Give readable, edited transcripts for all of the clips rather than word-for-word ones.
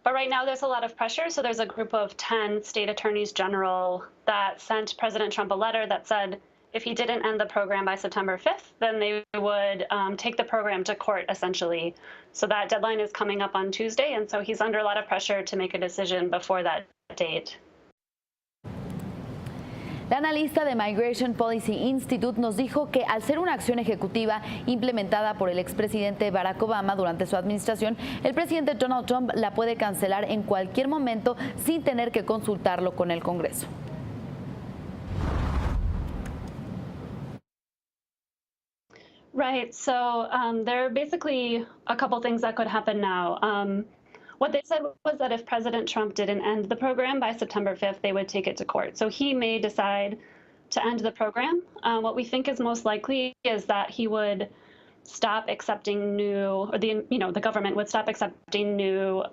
But right now, there's a lot of pressure. So there's a group of 10 state attorneys general that sent President Trump a letter that said if he didn't end the program by September 5th, then they would take the program to court, essentially. So that deadline is coming up on Tuesday. And so he's under a lot of pressure to make a decision before that date. La analista de Migration Policy Institute nos dijo que al ser una acción ejecutiva implementada por el expresidente Barack Obama durante su administración, el presidente Donald Trump la puede cancelar en cualquier momento sin tener que consultarlo con el Congreso. Right. So there are basically a couple things that could happen now. What they said was that if President Trump didn't end the program by September 5th, they would take it to court. So he may decide to end the program. What we think is most likely is that he would stop accepting new, or the government would stop accepting new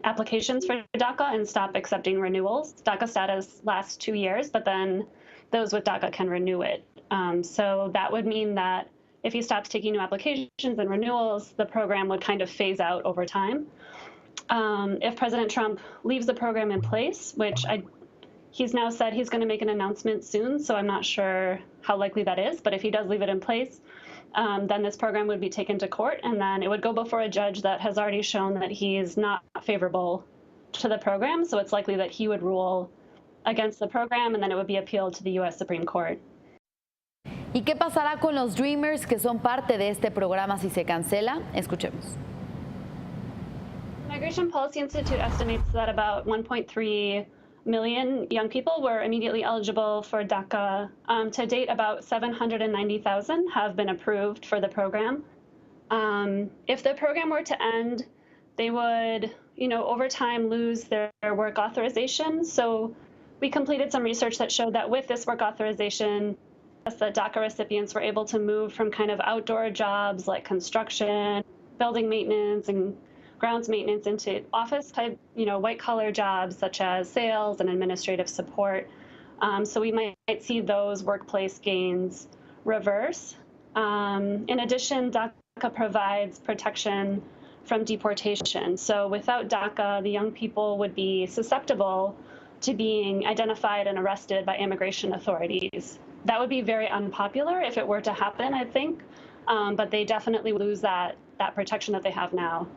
applications for DACA and stop accepting renewals. DACA status lasts 2 years, but then those with DACA can renew it. So that would mean that if he stops taking new applications and renewals, the program would kind of phase out over time. If President Trump leaves the program in place, which he's now said he's going to make an announcement soon, so I'm not sure how likely that is, but if he does leave it in place, then this program would be taken to court, and then it would go before a judge that has already shown that he's not favorable to the program, so it's likely that he would rule against the program, and then it would be appealed to the U.S. Supreme Court. ¿Y qué pasará con los Dreamers que son parte de este programa si se cancela? Escuchemos. The Migration Policy Institute estimates that about 1.3 million young people were immediately eligible for DACA. To date, about 790,000 have been approved for the program. If the program were to end, they would, over time lose their work authorization. So we completed some research that showed that with this work authorization, the DACA recipients were able to move from kind of outdoor jobs like construction, building maintenance, and grounds maintenance into office type, white collar jobs such as sales and administrative support. So we might see those workplace gains reverse. In addition, DACA provides protection from deportation. So without DACA, the young people would be susceptible to being identified and arrested by immigration authorities. That would be very unpopular if it were to happen, I think, but they definitely lose that protection that they have now.